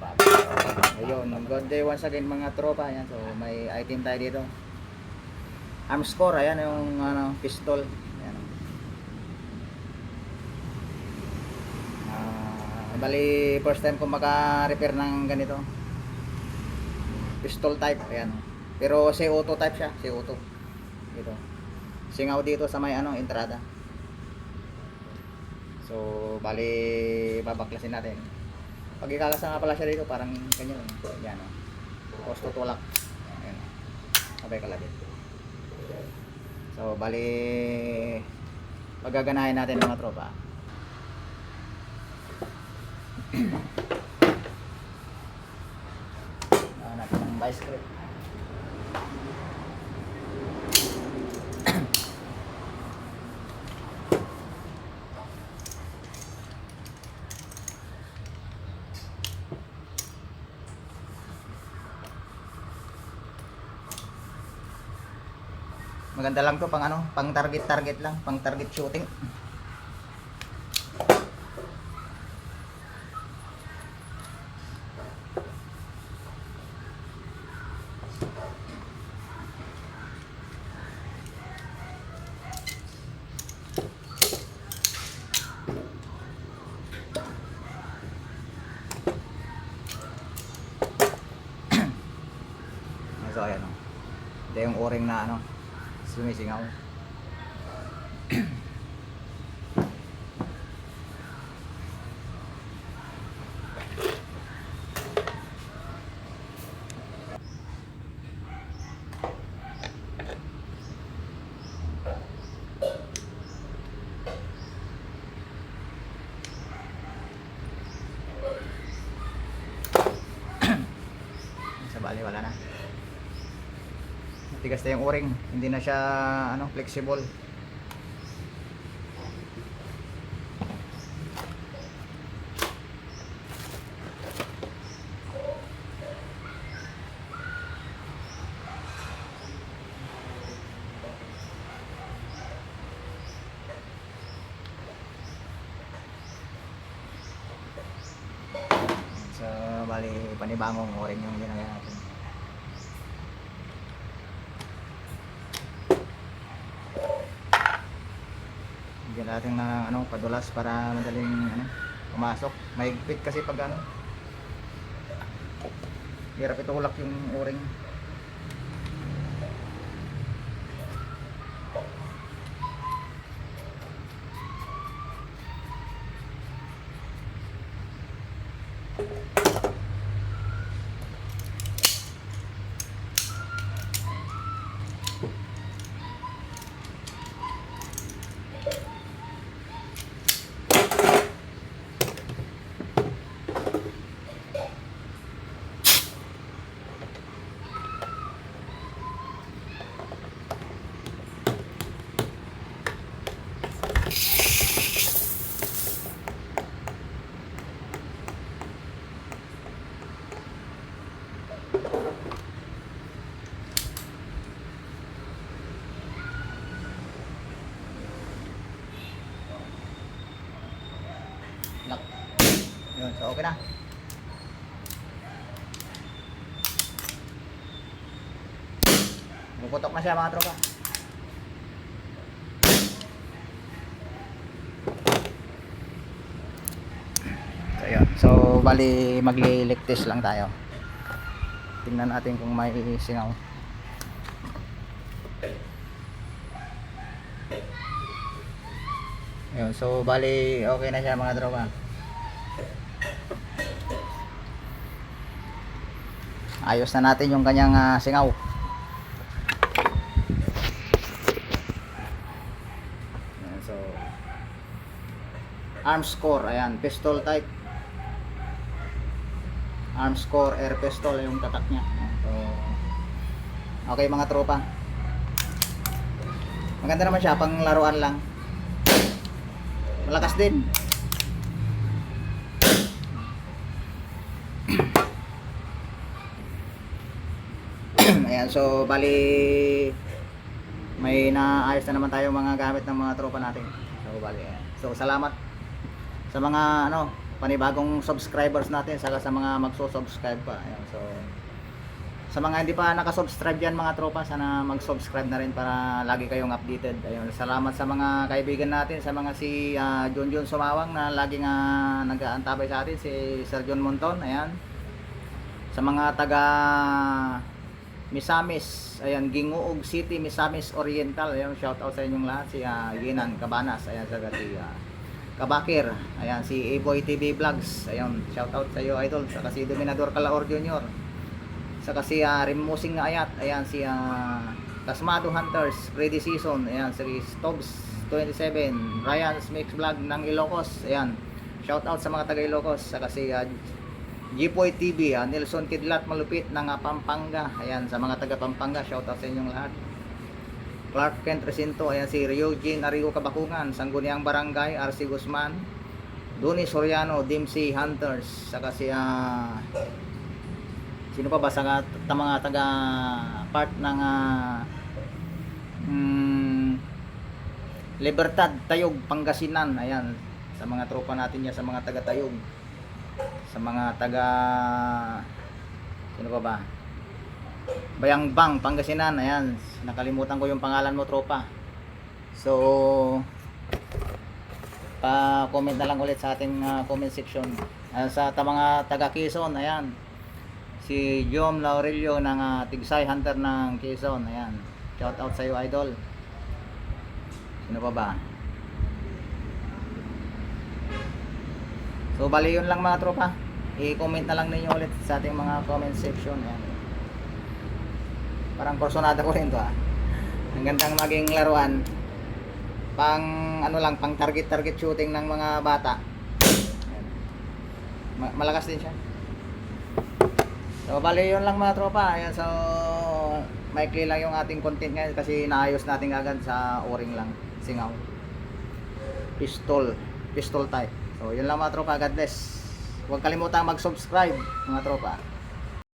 Ayun, good day once again mga tropa. Ayan, so may item tayo dito. Armscore, ayan yung ano, pistol. Ayan. Bali, first time ko maka-repair ng ganito. Pistol type, ayan. Pero C-auto type siya, C-auto. Dito. Singaw dito sa may ano, entrada. So, bali, babaklasin natin. Pag ikalasa nga pala siya dito, parang ganyan. Yan, o. Tapos tutulak. Ayan. Sabay kalagit. So, bali, pagaganahin natin mga tropa. Natin ng vice grip. Maganda lang to pang ano, pang target lang, pang target shooting. So ayan o. Ito yung o-ring na ano, sumisingaw. Sa bali wala na. Tigas na yung o-ring, hindi na siya ano, flexible. So, bali panibangong o-ring yung ginagaya natin. Bigyan natin ng ano, padulas para madaling ano, pumasok. Mahigpit kasi pag ano, hirap itulak yung o-ring. Lock. Yun, so okay na. Puputok na siya mga tropa. So yun, so bali magli-lick test lang tayo. Tingnan natin kung may singaw. Yun, so bali okay na siya mga tropa. Ayos na natin yung kanyang singaw. Yan, so Armscore, ayan, pistol type. Armscore air pistol yung tatak niya. So okay mga tropa. Maganda naman siya, pang laruan lang. Malakas din. Ayan, so bali may naayos na naman tayo mga gamit ng mga tropa natin. So bali, ayan. So salamat sa mga ano, panibagong subscribers natin saka sa mga magso-subscribe pa. Ayan, so sa mga hindi pa nakasubscribe dyan mga tropa, sana mag-subscribe na rin para lagi kayong updated. Ayun, salamat sa mga kaibigan natin, sa mga si John Sumawang na laging nag-aantabay sa atin, si Sir John Monton, ayan. Sa mga taga Misamis, ayan, Gingoog City, Misamis Oriental, ayan, shout out sa inyong lahat, si Yinan Cabanas, ayan, si Kabakir, ayan, si A-Boy TV Vlogs, ayan, shout out sa iyo idol, saka si Dominador Calaor Jr., saka si Rimusing na Ayat, ayan, si Tasmado Hunters, Ready Season, ayan, si Stobs 27, Ryan's Mix Vlog ng Ilocos, ayan, shout out sa mga taga Ilocos, saka si Jipoy TV, Nelson Kidlat Malupit ng Pampanga, ayan, sa mga taga Pampanga, shout out sa inyong lahat. Clark Kent Recinto, ayan, si Ryojin Arigo Kabakungan, Sangguniang Barangay, RC Guzman, Duni Soriano, Dimsy Hunters, saka si sino pa ba sa mga taga part ng Libertad, Tayog, Pangasinan, ayan, sa mga tropa natin yan, sa mga taga Tayog, sa mga taga sino pa ba, Bayangbang, Pangasinan, ayan, nakalimutan ko yung pangalan mo tropa. So pa-comment na lang ulit sa ating comment section. Sa mga taga Quezon, ayan, si Jom Laurelio ng Tigsay Hunter ng Quezon, ayan, shout out sa iyo idol. Sino pa ba? So bali yun lang mga tropa, i-comment na lang ninyo ulit sa ating mga comment section, ayan. Parang personada ko rin to ang gandang maging laruan, pang ano lang, pang target shooting ng mga bata, ayan. Malakas din siya. So bali yun lang mga tropa, ayan, so maikli lang yung ating content ngayon kasi naayos natin agad sa o-ring lang, singaw, pistol type. So yun lang mga tropa, God bless. Huwag kalimutang mag-subscribe mga tropa.